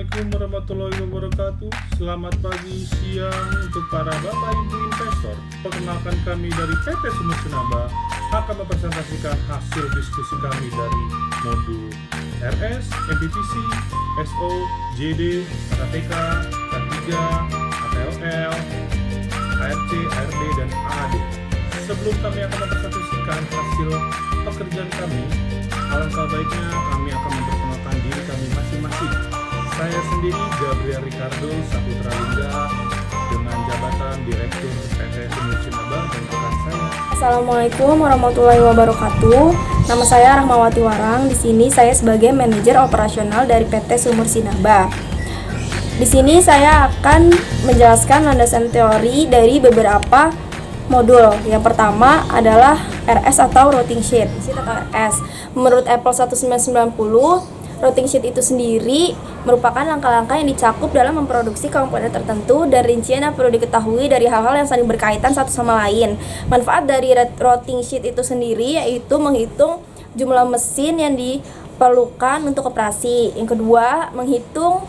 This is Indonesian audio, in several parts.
Assalamualaikum warahmatullahi wabarakatuh. Selamat pagi, siang untuk para Bapak Ibu investor. Perkenalkan kami dari PT Sumur Sinaba akan mempresentasikan hasil diskusi kami dari modul RS, MPPC, SO, JD, KTK, K3, ATLL, ARC, ARD, dan AAD. Sebelum kami akan mempresentasikan hasil pekerjaan kami, alangkah baiknya kami akan memperkenalkan diri kami masing-masing. Saya sendiri Gabriel Ricardo Saputra Lingga dengan jabatan Direktur PT Sumur Sinaba dan rekan saya. Assalamualaikum warahmatullahi wabarakatuh. Nama saya Rahmawati Warang. Di sini saya sebagai manajer operasional dari PT Sumur Sinaba. Di sini saya akan menjelaskan landasan teori dari beberapa modul. Yang pertama adalah RS atau routing sheet atau RS. Menurut Apple 1990, routing sheet itu sendiri merupakan langkah-langkah yang dicakup dalam memproduksi komponen tertentu dan rincian yang perlu diketahui dari hal-hal yang saling berkaitan satu sama lain. Manfaat dari routing sheet itu sendiri yaitu menghitung jumlah mesin yang diperlukan untuk operasi. Yang kedua, menghitung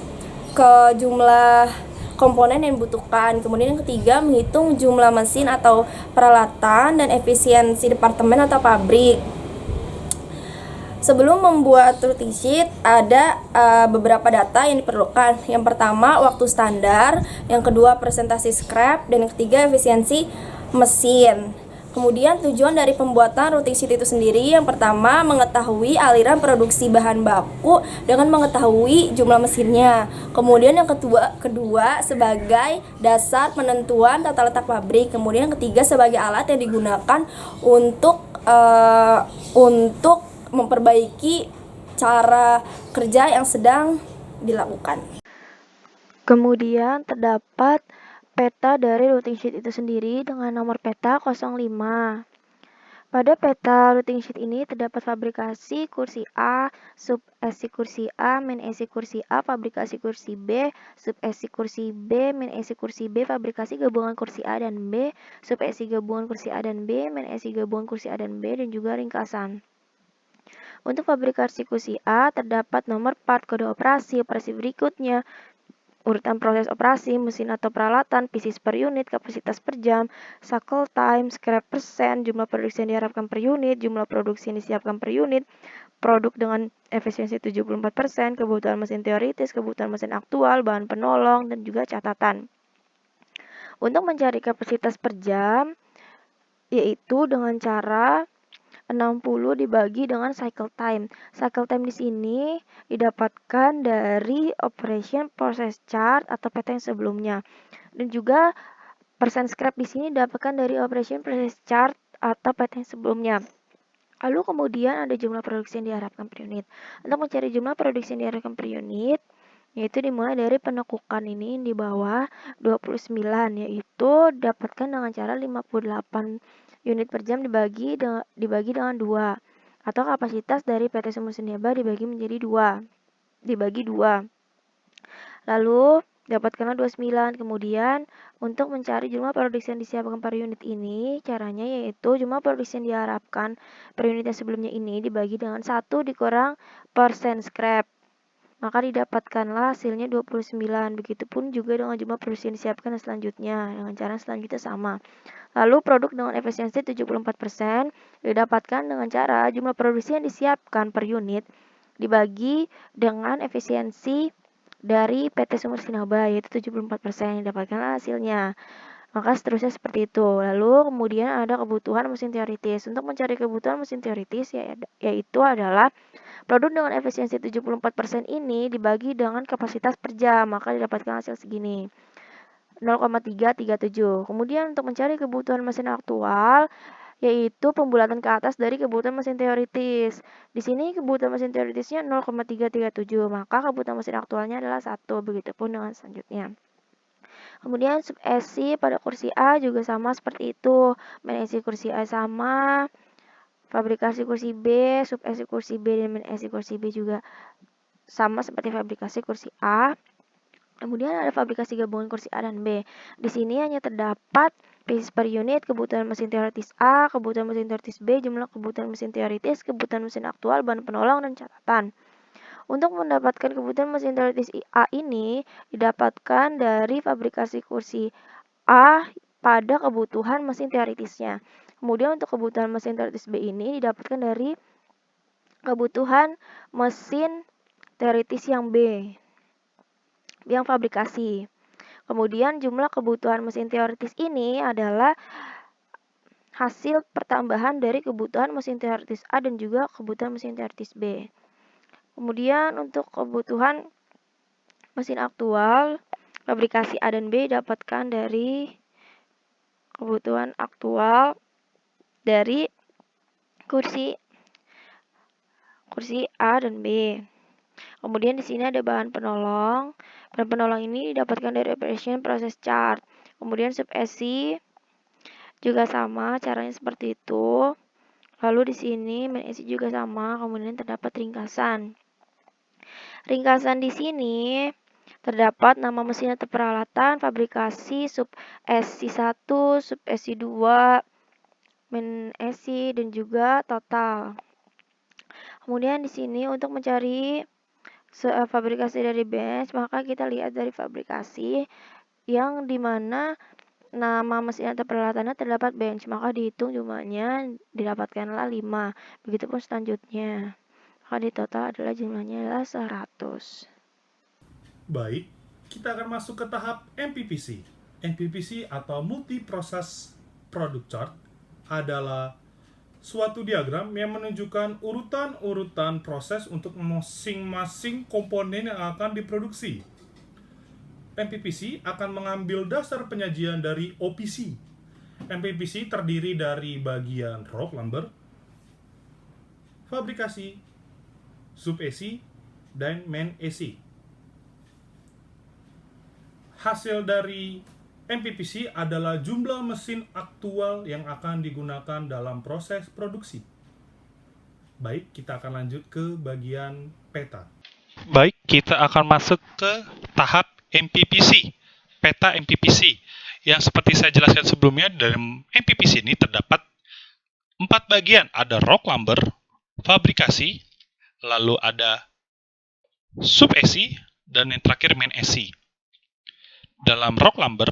ke jumlah komponen yang dibutuhkan. Kemudian yang ketiga, menghitung jumlah mesin atau peralatan dan efisiensi departemen atau pabrik. Sebelum membuat routing sheet, ada beberapa data yang diperlukan. Yang pertama, waktu standar. Yang kedua, presentasi scrap. Dan yang ketiga, efisiensi mesin. Kemudian tujuan dari pembuatan routing sheet itu sendiri, yang pertama, mengetahui aliran produksi bahan baku dengan mengetahui jumlah mesinnya. Kemudian yang kedua sebagai dasar penentuan tata letak pabrik. Kemudian yang ketiga sebagai alat yang digunakan untuk memperbaiki cara kerja yang sedang dilakukan. Kemudian terdapat peta dari routing sheet itu sendiri dengan nomor peta 05. Pada peta routing sheet ini terdapat fabrikasi kursi A, sub esi kursi A, main esi kursi A, fabrikasi kursi B, sub esi kursi B, main esi kursi B, fabrikasi gabungan kursi A dan B, sub esi gabungan kursi A dan B, main esi gabungan kursi A dan B, dan juga ringkasan. Untuk fabrikasi kursi A, terdapat nomor part kode operasi berikutnya, urutan proses operasi, mesin atau peralatan, pieces per unit, kapasitas per jam, cycle time, scrap persen, jumlah produksi yang diharapkan per unit, jumlah produksi yang disiapkan per unit, produk dengan efisiensi 74%, kebutuhan mesin teoritis, kebutuhan mesin aktual, bahan penolong, dan juga catatan. Untuk mencari kapasitas per jam, yaitu dengan cara 60 dibagi dengan cycle time. Cycle time di sini didapatkan dari operation process chart atau peta yang sebelumnya. Dan juga persen scrap di sini didapatkan dari operation process chart atau peta yang sebelumnya. Lalu kemudian ada jumlah produksi yang diharapkan per unit. Untuk mencari jumlah produksi yang diharapkan per unit, yaitu dimulai dari penekukan ini di bawah 29, yaitu dapatkan dengan cara 58 unit per jam dibagi dengan 2, atau kapasitas dari PT Sumur Sinaba dibagi 2. Lalu dapatkanlah 29. Kemudian untuk mencari jumlah produksi yang disiapkan per unit ini, caranya yaitu jumlah produksi yang diharapkan per unit yang sebelumnya ini dibagi dengan 1 dikurang persen scrap, maka didapatkanlah hasilnya 29. Begitupun juga dengan jumlah produksi yang disiapkan selanjutnya, dengan cara selanjutnya sama. Lalu produk dengan efisiensi 74% didapatkan dengan cara jumlah produksi yang disiapkan per unit dibagi dengan efisiensi dari PT Sumur Sinaba, yaitu 74%, didapatkan hasilnya. Maka seterusnya seperti itu. Lalu kemudian ada kebutuhan mesin teoritis. Untuk mencari kebutuhan mesin teoritis yaitu adalah produk dengan efisiensi 74% ini dibagi dengan kapasitas per jam, maka didapatkan hasil segini, 0,337. Kemudian untuk mencari kebutuhan mesin aktual, yaitu pembulatan ke atas dari kebutuhan mesin teoritis. Di sini kebutuhan mesin teoritisnya 0,337, maka kebutuhan mesin aktualnya adalah 1, begitupun dengan selanjutnya. Kemudian sub esi pada kursi A juga sama seperti itu. Main esi kursi A sama, fabrikasi kursi B, sub esi kursi B, dan main esi kursi B juga sama seperti fabrikasi kursi A. Kemudian ada fabrikasi gabungan kursi A dan B. Di sini hanya terdapat pieces per unit, kebutuhan mesin teoritis A, kebutuhan mesin teoritis B, jumlah kebutuhan mesin teoritis, kebutuhan mesin aktual, bahan penolong, dan catatan. Untuk mendapatkan kebutuhan mesin teoritis A ini didapatkan dari fabrikasi kursi A pada kebutuhan mesin teoritisnya. Kemudian untuk kebutuhan mesin teoritis B ini didapatkan dari kebutuhan mesin teoritis yang B, yang fabrikasi. Kemudian jumlah kebutuhan mesin teoritis ini adalah hasil pertambahan dari kebutuhan mesin teoritis A dan juga kebutuhan mesin teoritis B. Kemudian untuk kebutuhan mesin aktual, fabrikasi A dan B dapatkan dari kebutuhan aktual dari kursi A dan B. Kemudian di sini ada bahan penolong. Bahan penolong ini didapatkan dari operation process chart. Kemudian sub SI juga sama, caranya seperti itu. Lalu di sini main SI juga sama, kemudian terdapat ringkasan. Ringkasan di sini terdapat nama mesin atau peralatan, fabrikasi, sub SI1, sub SI2, main SI, dan juga total. Kemudian di sini untuk mencari fabrikasi dari bench, maka kita lihat dari fabrikasi yang dimana nama mesin atau peralatannya terdapat bench, maka dihitung jumlahnya didapatkanlah 5. Begitupun selanjutnya. Maka di total adalah jumlahnya adalah 100. Baik, kita akan masuk ke tahap MPPC. MPPC atau Multi Process Product Chart adalah suatu diagram yang menunjukkan urutan-urutan proses untuk masing-masing komponen yang akan diproduksi. MPPC akan mengambil dasar penyajian dari OPC. MPPC terdiri dari bagian rock lumber, fabrikasi, sub AC, dan main AC. Hasil dari MPPC adalah jumlah mesin aktual yang akan digunakan dalam proses produksi. Baik, kita akan lanjut ke bagian peta. Baik, kita akan masuk ke tahap MPPC, peta MPPC. Yang seperti saya jelaskan sebelumnya, dalam MPPC ini terdapat 4 bagian. Ada rock lumber, fabrikasi, lalu ada sub AC, dan yang terakhir main AC. Dalam rock lumber,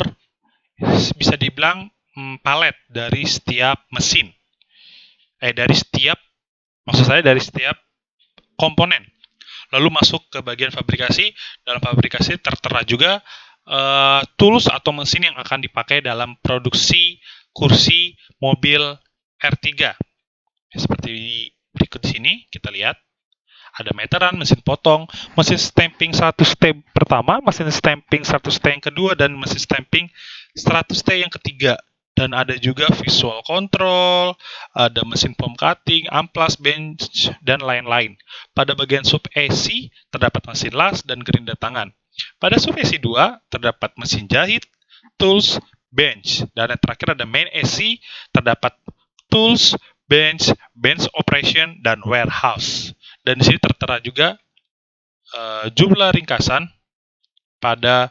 bisa dibilang palet dari setiap mesin. Dari setiap komponen. Lalu masuk ke bagian fabrikasi. Dalam fabrikasi tertera juga tools atau mesin yang akan dipakai dalam produksi kursi mobil R3. Seperti berikut di sini kita lihat. Ada meteran, mesin potong, mesin stamping 100T pertama, mesin stamping 100T yang kedua, dan mesin stamping 100T yang ketiga. Dan ada juga visual control, ada mesin foam cutting, amplas, bench, dan lain-lain. Pada bagian sub AC terdapat mesin las dan gerinda tangan. Pada sub AC 2 terdapat mesin jahit, tools, bench. Dan yang terakhir ada main AC, terdapat tools, bench operation, dan warehouse. Dan di sini tertera juga jumlah ringkasan pada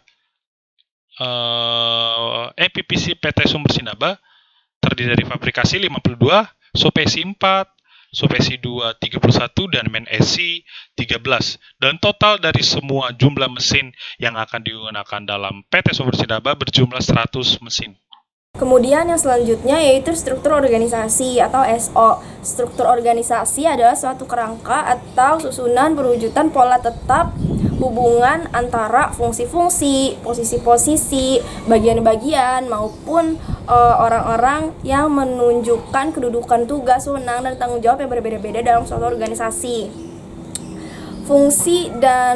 MPPC PT Sumber Sinaba terdiri dari fabrikasi 52, sub AC 4, sub AC 2 31, dan main AC 13. Dan total dari semua jumlah mesin yang akan digunakan dalam PT Sumber Sinaba berjumlah 100 mesin. Kemudian yang selanjutnya yaitu struktur organisasi atau SO. Struktur organisasi adalah suatu kerangka atau susunan perwujudan pola tetap hubungan antara fungsi-fungsi, posisi-posisi, bagian-bagian maupun orang-orang yang menunjukkan kedudukan tugas, wewenang, dan tanggung jawab yang berbeda-beda dalam suatu organisasi. Fungsi dan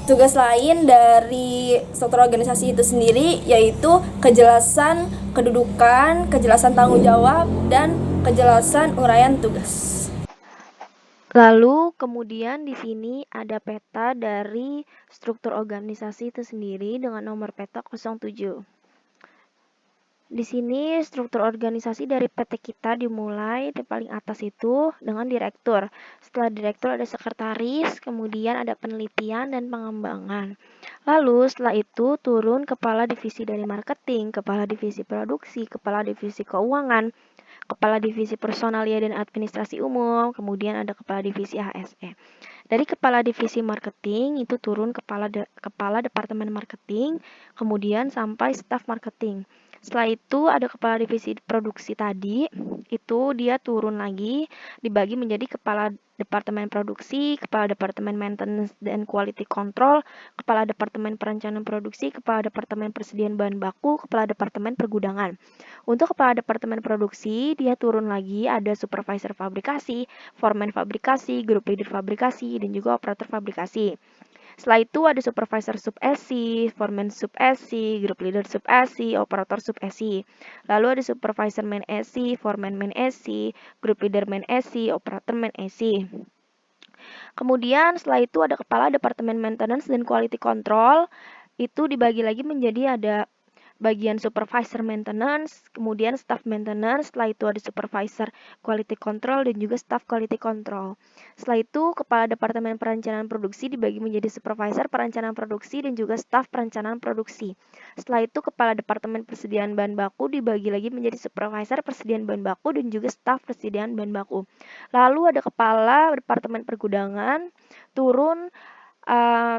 tugas lain dari struktur organisasi itu sendiri yaitu kejelasan kedudukan, kejelasan tanggung jawab, dan kejelasan uraian tugas. Lalu kemudian di sini ada peta dari struktur organisasi itu sendiri dengan nomor peta 07. Di sini struktur organisasi dari PT kita dimulai di paling atas itu dengan direktur. Setelah direktur ada sekretaris, kemudian ada penelitian dan pengembangan. Lalu setelah itu turun kepala divisi dari marketing, kepala divisi produksi, kepala divisi keuangan, Kepala Divisi Personalia dan Administrasi Umum, kemudian ada Kepala Divisi HSE. Dari Kepala Divisi Marketing itu turun Kepala Departemen Marketing, kemudian sampai staf marketing. Setelah itu ada Kepala Divisi Produksi tadi, itu dia turun lagi, dibagi menjadi Kepala Departemen Produksi, Kepala Departemen Maintenance dan Quality Control, Kepala Departemen Perencanaan Produksi, Kepala Departemen Persediaan Bahan Baku, Kepala Departemen Pergudangan. Untuk Kepala Departemen Produksi, dia turun lagi, ada Supervisor Fabrikasi, Foreman Fabrikasi, Group Leader Fabrikasi, dan juga Operator Fabrikasi. Setelah itu ada Supervisor Sub-SI, Foreman Sub-SI, Group Leader Sub-SI, Operator Sub-SI. Lalu ada Supervisor Main SI, Foreman Main SI, Group Leader Main SI, Operator Main SI. Kemudian setelah itu ada Kepala Departemen Maintenance dan Quality Control. Itu dibagi lagi menjadi ada bagian Supervisor Maintenance, kemudian Staff Maintenance, setelah itu ada Supervisor Quality Control dan juga Staff Quality Control. Setelah itu Kepala Departemen Perencanaan Produksi dibagi menjadi Supervisor Perencanaan Produksi dan juga Staff Perencanaan Produksi. Setelah itu Kepala Departemen Persediaan Bahan Baku dibagi lagi menjadi Supervisor Persediaan Bahan Baku dan juga Staff Persediaan Bahan Baku. Lalu ada Kepala Departemen Pergudangan, turun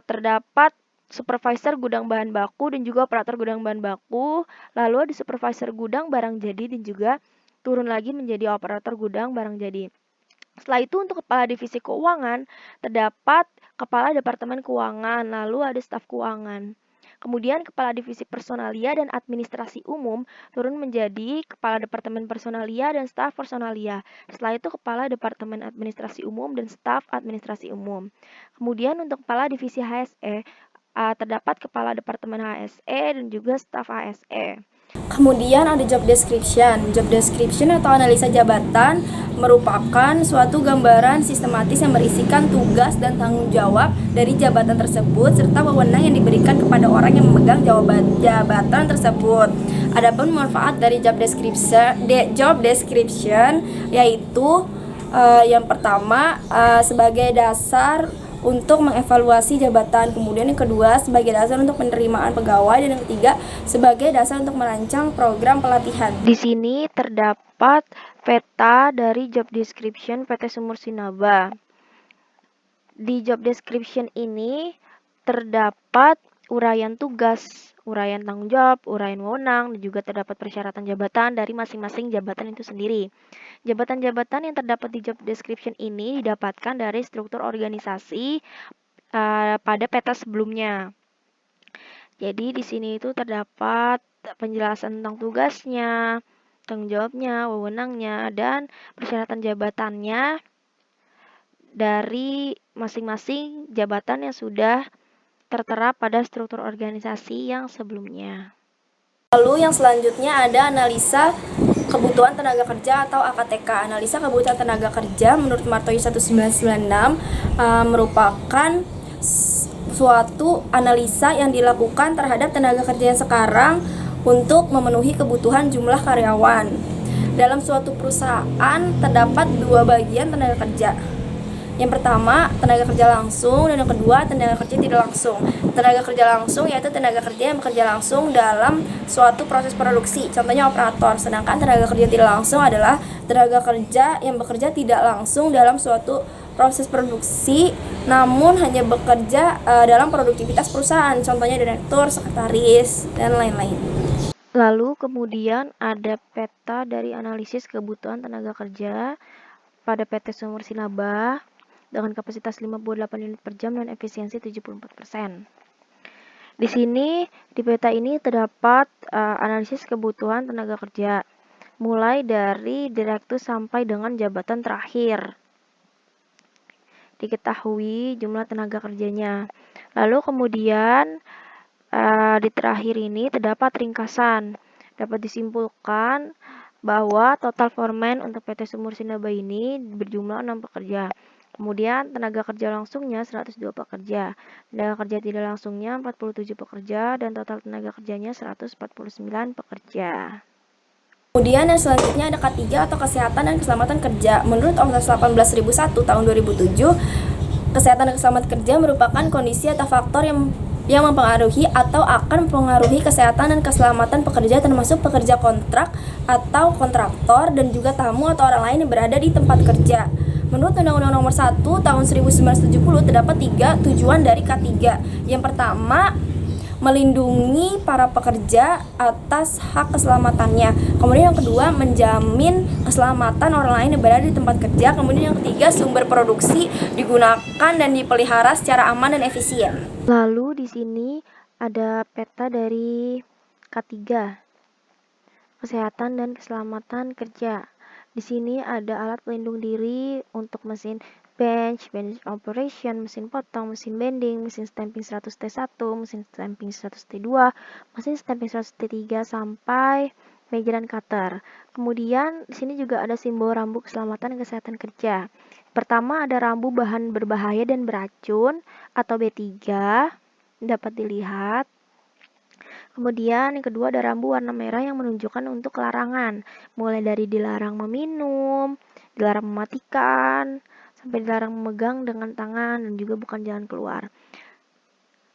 terdapat Supervisor Gudang Bahan Baku dan juga Operator Gudang Bahan Baku. Lalu ada Supervisor Gudang Barang Jadi dan juga turun lagi menjadi Operator Gudang Barang Jadi. Setelah itu untuk Kepala Divisi Keuangan terdapat Kepala Departemen Keuangan, lalu ada Staf Keuangan. Kemudian Kepala Divisi Personalia dan Administrasi Umum turun menjadi Kepala Departemen Personalia dan Staf Personalia. Setelah itu Kepala Departemen Administrasi Umum dan Staf Administrasi Umum. Kemudian untuk Kepala Divisi HSE terdapat Kepala Departemen HSE dan juga Staf HSE. Kemudian ada job description. Job description atau analisa jabatan merupakan suatu gambaran sistematis yang berisikan tugas dan tanggung jawab dari jabatan tersebut serta wewenang yang diberikan kepada orang yang memegang jabatan tersebut. Adapun manfaat dari job description yaitu yang pertama sebagai dasar untuk mengevaluasi jabatan, kemudian yang kedua sebagai dasar untuk penerimaan pegawai, dan yang ketiga sebagai dasar untuk merancang program pelatihan. Di sini terdapat peta dari job description PT Sumur Sinaba. Di job description ini terdapat uraian tugas, uraian tanggung jawab, uraian wewenang, dan juga terdapat persyaratan jabatan dari masing-masing jabatan itu sendiri. Jabatan-jabatan yang terdapat di job description ini didapatkan dari struktur organisasi pada peta sebelumnya. Jadi di sini itu terdapat penjelasan tentang tugasnya, tanggung jawabnya, wewenangnya, dan persyaratan jabatannya dari masing-masing jabatan yang sudah tertera pada struktur organisasi yang sebelumnya. Lalu yang selanjutnya ada analisa kebutuhan tenaga kerja atau AKTK. Analisa kebutuhan tenaga kerja menurut Martoyo 1996 merupakan suatu analisa yang dilakukan terhadap tenaga kerja yang sekarang untuk memenuhi kebutuhan jumlah karyawan. Dalam suatu perusahaan terdapat dua bagian tenaga kerja. Yang pertama, tenaga kerja langsung, dan yang kedua, tenaga kerja tidak langsung. Tenaga kerja langsung yaitu tenaga kerja yang bekerja langsung dalam suatu proses produksi, contohnya operator. Sedangkan tenaga kerja tidak langsung adalah tenaga kerja yang bekerja tidak langsung dalam suatu proses produksi, namun hanya bekerja dalam produktivitas perusahaan, contohnya direktur, sekretaris, dan lain-lain. Lalu kemudian ada peta dari analisis kebutuhan tenaga kerja pada PT Sumur Sinaba dengan kapasitas 58 unit per jam dan efisiensi 74%. Di sini, di peta ini terdapat analisis kebutuhan tenaga kerja, mulai dari direktur sampai dengan jabatan terakhir. Diketahui jumlah tenaga kerjanya. Lalu kemudian, di terakhir ini terdapat ringkasan. Dapat disimpulkan bahwa total foreman untuk PT Sumur Sinaba ini berjumlah 6 pekerja. Kemudian tenaga kerja langsungnya 102 pekerja, tenaga kerja tidak langsungnya 47 pekerja, dan total tenaga kerjanya 149 pekerja. Kemudian yang selanjutnya ada K3 atau Kesehatan dan Keselamatan Kerja. Menurut Omnibus 18.001 tahun 2007, kesehatan dan keselamatan kerja merupakan kondisi atau faktor yang yang mempengaruhi atau akan mempengaruhi kesehatan dan keselamatan pekerja, termasuk pekerja kontrak atau kontraktor dan juga tamu atau orang lain yang berada di tempat kerja. Menurut Undang-Undang Nomor 1 Tahun 1970 terdapat 3 tujuan dari K3. Yang pertama, melindungi para pekerja atas hak keselamatannya. Kemudian yang kedua, menjamin keselamatan orang lain yang berada di tempat kerja. Kemudian yang ketiga, sumber produksi digunakan dan dipelihara secara aman dan efisien. Lalu di sini ada peta dari K3, kesehatan dan keselamatan kerja. Di sini ada alat pelindung diri untuk mesin bench operation, mesin potong, mesin bending, mesin stamping 100T1, mesin stamping 100T2, mesin stamping 100T3 sampai measuring cutter. Kemudian di sini juga ada simbol rambu keselamatan dan kesehatan kerja. Pertama ada rambu bahan berbahaya dan beracun atau B3, dapat dilihat. Kemudian yang kedua ada rambu warna merah yang menunjukkan untuk larangan, mulai dari dilarang meminum, dilarang mematikan, sampai dilarang memegang dengan tangan dan juga bukan jalan keluar.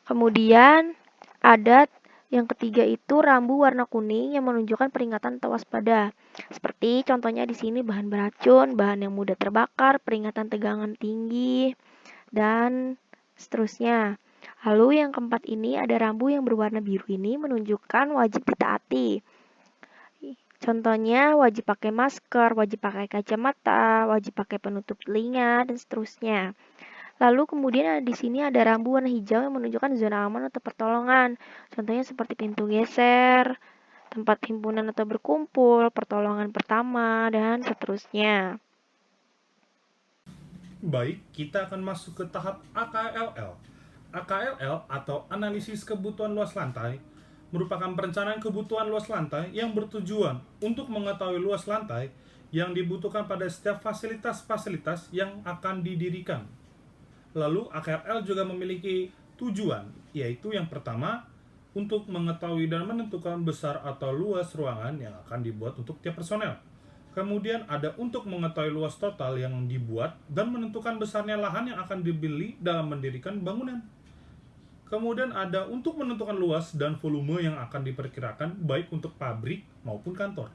Kemudian ada yang ketiga itu rambu warna kuning yang menunjukkan peringatan atau waspada. Seperti contohnya di sini bahan beracun, bahan yang mudah terbakar, peringatan tegangan tinggi, dan seterusnya. Lalu yang keempat ini ada rambu yang berwarna biru ini menunjukkan wajib ditaati. Contohnya wajib pakai masker, wajib pakai kacamata, wajib pakai penutup telinga, dan seterusnya. Lalu kemudian di sini ada rambu warna hijau yang menunjukkan zona aman atau pertolongan. Contohnya seperti pintu geser, tempat himpunan atau berkumpul, pertolongan pertama, dan seterusnya. Baik, kita akan masuk ke tahap AKLL. AKLL atau analisis kebutuhan luas lantai merupakan perencanaan kebutuhan luas lantai yang bertujuan untuk mengetahui luas lantai yang dibutuhkan pada setiap fasilitas-fasilitas yang akan didirikan. Lalu AKLL juga memiliki tujuan, yaitu yang pertama, untuk mengetahui dan menentukan besar atau luas ruangan yang akan dibuat untuk tiap personel. Kemudian ada untuk mengetahui luas total yang dibuat dan menentukan besarnya lahan yang akan dibeli dalam mendirikan bangunan. Kemudian ada untuk menentukan luas dan volume yang akan diperkirakan baik untuk pabrik maupun kantor.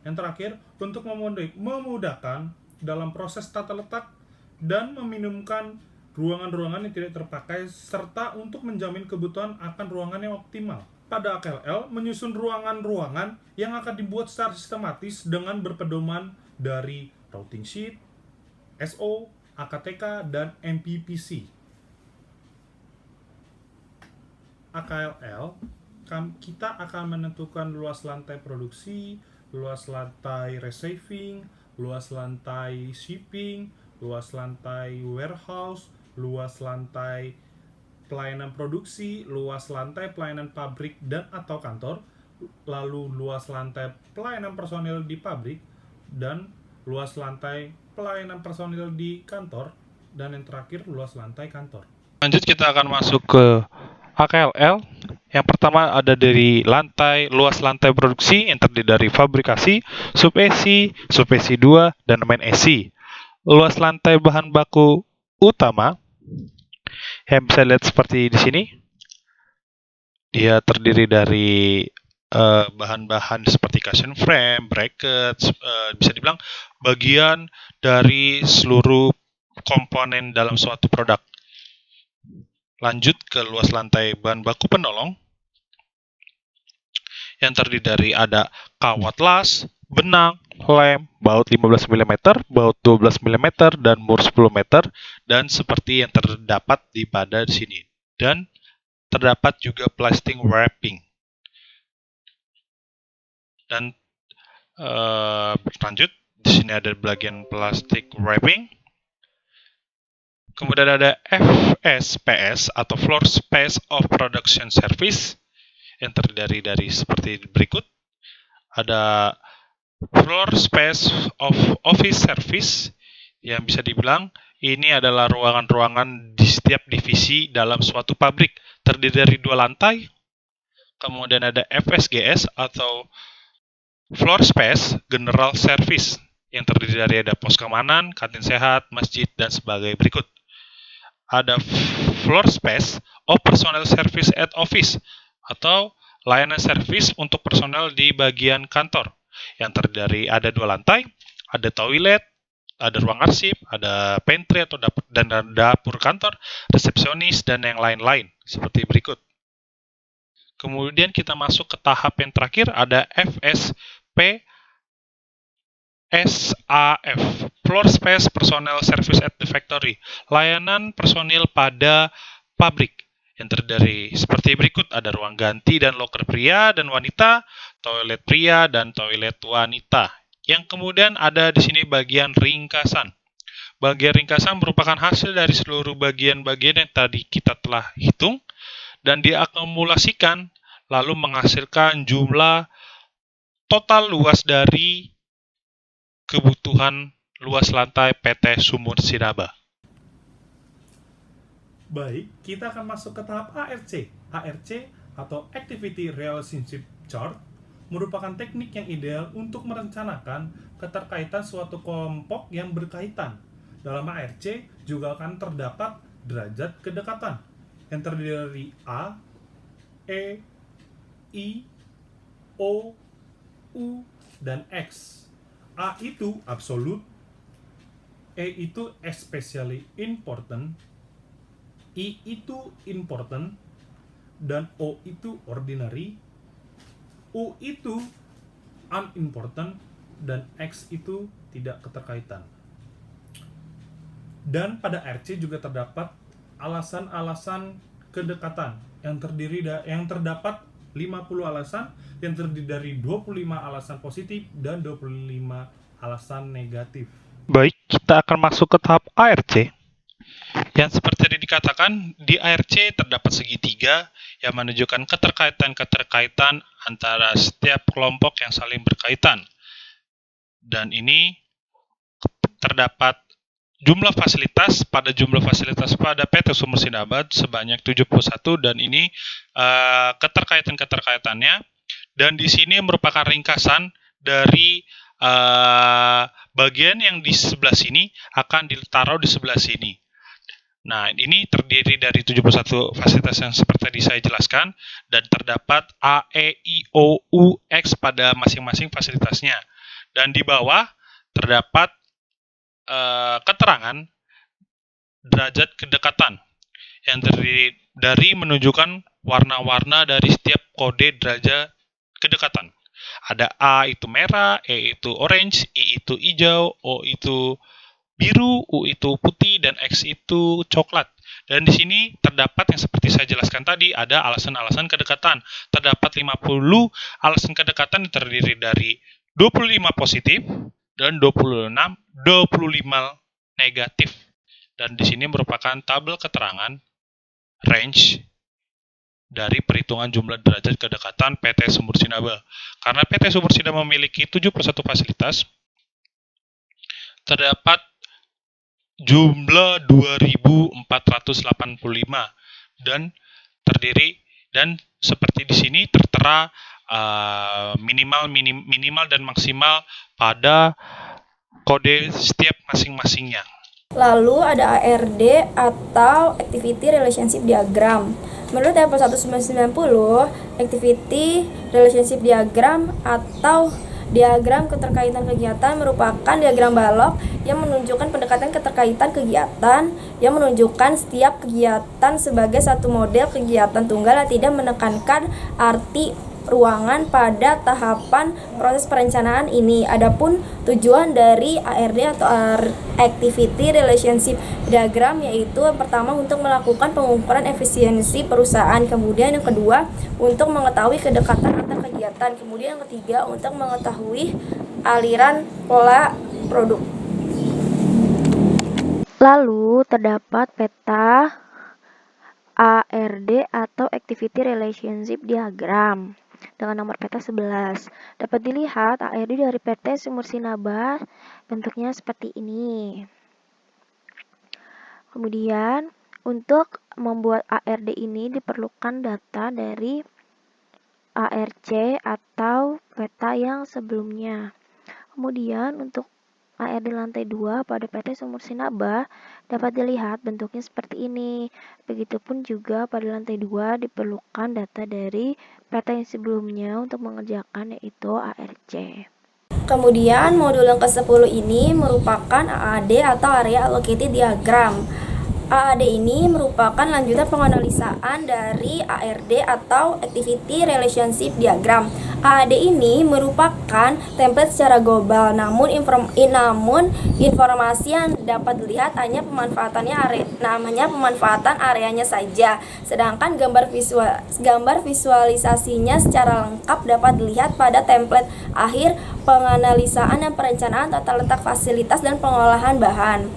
Yang terakhir, untuk memudahkan dalam proses tata letak dan meminimumkan ruangan-ruangan yang tidak terpakai serta untuk menjamin kebutuhan akan ruangan yang optimal. Pada AKLL, menyusun ruangan-ruangan yang akan dibuat secara sistematis dengan berpedoman dari routing sheet, SO, AKTK, dan MPPC. AKLL, kita akan menentukan luas lantai produksi, luas lantai receiving, luas lantai shipping, luas lantai warehouse, luas lantai pelayanan produksi, luas lantai pelayanan pabrik dan atau kantor, lalu luas lantai pelayanan personil di pabrik, dan luas lantai pelayanan personil di kantor, dan yang terakhir luas lantai kantor. Lanjut kita akan masuk ke AKLL. Yang pertama ada dari luas lantai produksi yang terdiri dari fabrikasi, sub-EC, sub-EC 2, dan main EC. Luas lantai bahan baku utama yang bisa lihat seperti di sini. Dia terdiri dari bahan-bahan seperti cushion frame, brackets, bisa dibilang bagian dari seluruh komponen dalam suatu produk. Lanjut ke luas lantai bahan baku penolong yang terdiri dari ada kawat las, benang, lem, baut 15 mm, baut 12 mm, dan mur 10 meter, dan seperti yang terdapat pada sini. Dan terdapat juga plastic wrapping. Dan lanjut, di sini ada bagian plastic wrapping. Kemudian ada FSPS atau Floor Space of Production Service yang terdiri dari seperti berikut. Ada Floor Space of Office Service yang bisa dibilang ini adalah ruangan-ruangan di setiap divisi dalam suatu pabrik, terdiri dari 2 lantai. Kemudian ada FSGS atau Floor Space General Service yang terdiri dari ada pos keamanan, kantin sehat, masjid, dan sebagai berikut. Ada Floor Space of Personnel Service at Office atau layanan servis untuk personel di bagian kantor yang terdiri ada 2 lantai, ada toilet, ada ruang arsip, ada pantry atau dapur, dan dapur kantor, resepsionis, dan yang lain-lain seperti berikut. Kemudian kita masuk ke tahap yang terakhir, ada FSP SAF, Floor Space Personnel Service at the Factory, layanan personil pada pabrik yang terdiri seperti berikut, ada ruang ganti dan loker pria dan wanita, toilet pria dan toilet wanita. Yang kemudian ada di sini bagian ringkasan. Bagian ringkasan merupakan hasil dari seluruh bagian-bagian yang tadi kita telah hitung dan diakumulasikan lalu menghasilkan jumlah total luas dari kebutuhan luas lantai PT Sumur Sinaba. Baik, kita akan masuk ke tahap ARC. ARC atau Activity Relationship Chart merupakan teknik yang ideal untuk merencanakan keterkaitan suatu kelompok yang berkaitan. Dalam ARC juga akan terdapat derajat kedekatan yang terdiri dari A, E, I, O, U, dan X. A itu absolute, E itu especially important, I itu important, dan O itu ordinary, U itu unimportant, dan X itu tidak keterkaitan. Dan pada RC juga terdapat alasan-alasan kedekatan yang terdapat 50 alasan yang terdiri dari 25 alasan positif dan 25 alasan negatif. Baik, kita akan masuk ke tahap ARC. Yang seperti tadi dikatakan, di ARC terdapat segitiga yang menunjukkan keterkaitan-keterkaitan antara setiap kelompok yang saling berkaitan. Dan ini terdapat jumlah fasilitas pada PT Sumur Sinaba sebanyak 71 dan ini keterkaitan-keterkaitannya dan di sini merupakan ringkasan dari bagian yang di sebelah sini akan ditaruh di sebelah sini. Nah, ini terdiri dari 71 fasilitas yang seperti tadi saya jelaskan dan terdapat A, E, I, O, U, X pada masing-masing fasilitasnya. Dan di bawah terdapat keterangan derajat kedekatan yang terdiri dari menunjukkan warna-warna dari setiap kode derajat kedekatan. Ada A itu merah, E itu orange, I itu hijau, O itu biru, U itu putih, dan X itu coklat. Dan di sini terdapat yang seperti saya jelaskan tadi, ada alasan-alasan kedekatan. Terdapat 50 alasan kedekatan yang terdiri dari 25 positif dan 25 negatif. Dan di sini merupakan tabel keterangan range dari perhitungan jumlah derajat kedekatan PT Sumur Sinaba. Karena PT Sumur Sinaba memiliki 71 fasilitas, terdapat jumlah 2.485 dan terdiri dan seperti di sini tertera minimal dan maksimal pada kode setiap masing-masingnya. Lalu ada ARD atau Activity Relationship Diagram. Menurut TP 1990, Activity Relationship Diagram atau diagram keterkaitan kegiatan merupakan diagram balok yang menunjukkan pendekatan keterkaitan kegiatan yang menunjukkan setiap kegiatan sebagai satu model kegiatan tunggal yang tidak menekankan arti ruangan pada tahapan proses perencanaan ini. Adapun tujuan dari ARD atau Activity Relationship Diagram yaitu yang pertama untuk melakukan pengukuran efisiensi perusahaan, kemudian yang kedua untuk mengetahui kedekatan antar kegiatan, kemudian yang ketiga untuk mengetahui aliran pola produk. Lalu terdapat peta ARD atau Activity Relationship Diagram dengan nomor peta 11. Dapat dilihat ARD dari PT Sumur Sinaba bentuknya seperti ini. Kemudian untuk membuat ARD ini diperlukan data dari ARC atau peta yang sebelumnya. Kemudian untuk ARD lantai 2 pada PT Sumur Sinaba dapat dilihat bentuknya seperti ini. Begitupun juga pada lantai 2 diperlukan data dari PT yang sebelumnya untuk mengerjakan, yaitu ARC. Kemudian modul yang ke-10 ini merupakan AAD atau Area Allocated Diagram. AAD ini merupakan lanjutan penganalisaan dari ARD atau Activity Relationship Diagram. AAD ini merupakan template secara global, namun informasi yang dapat dilihat hanya pemanfaatan areanya saja. Sedangkan gambar visualisasinya secara lengkap dapat dilihat pada template akhir penganalisaan dan perencanaan tata letak fasilitas dan pengolahan bahan.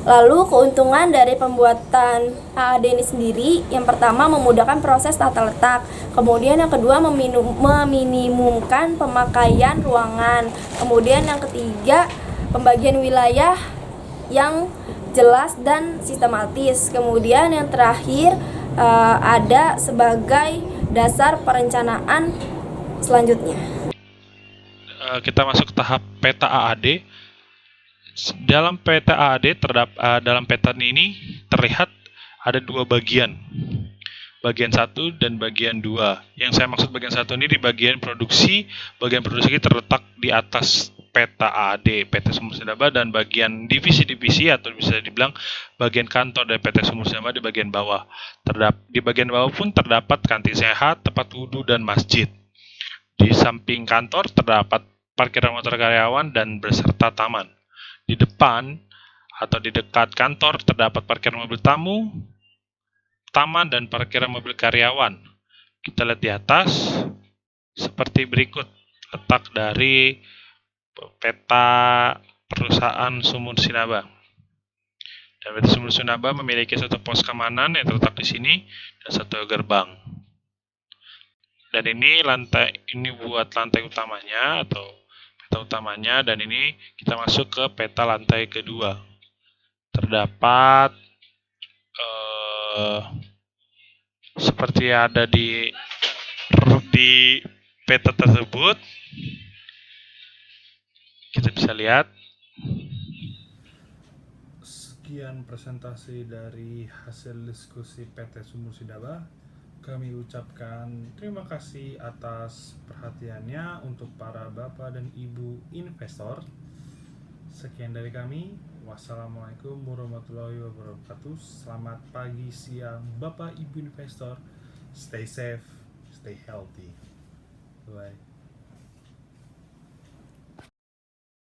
Lalu keuntungan dari pembuatan AAD ini sendiri, yang pertama memudahkan proses tata letak, kemudian yang kedua meminimumkan pemakaian ruangan, kemudian yang ketiga pembagian wilayah yang jelas dan sistematis, kemudian yang terakhir ada sebagai dasar perencanaan selanjutnya. Kita masuk ke tahap peta AAD. Dalam peta AAD dalam peta ini terlihat ada dua bagian, bagian 1 dan bagian 2. Yang saya maksud bagian 1 ini di bagian produksi. Bagian produksi terletak di atas peta AAD, PT Sumur Sinaba, dan bagian divisi-divisi atau bisa dibilang bagian kantor dari PT Sumur Sinaba di bagian bawah. Di bagian bawah pun terdapat kantin sehat, tempat wudhu, dan masjid. Di samping kantor terdapat parkiran motor karyawan dan beserta taman. Di depan atau di dekat kantor terdapat parkiran mobil tamu, taman, dan parkiran mobil karyawan. Kita lihat di atas seperti berikut letak dari peta perusahaan Sumur Sinaba. Dan PT Sumur Sinaba memiliki satu pos keamanan yang terletak di sini dan satu gerbang. Dan ini buat lantai utamanya atau peta utamanya, dan ini kita masuk ke peta lantai kedua. Terdapat seperti ada di peta tersebut, kita bisa lihat. Sekian presentasi dari hasil diskusi PT Sumur Sinaba. Kami ucapkan terima kasih atas perhatiannya untuk para bapak dan ibu investor. Sekian dari kami. Wassalamualaikum warahmatullahi wabarakatuh. Selamat pagi, siang, bapak ibu investor. Stay safe, stay healthy. Bye.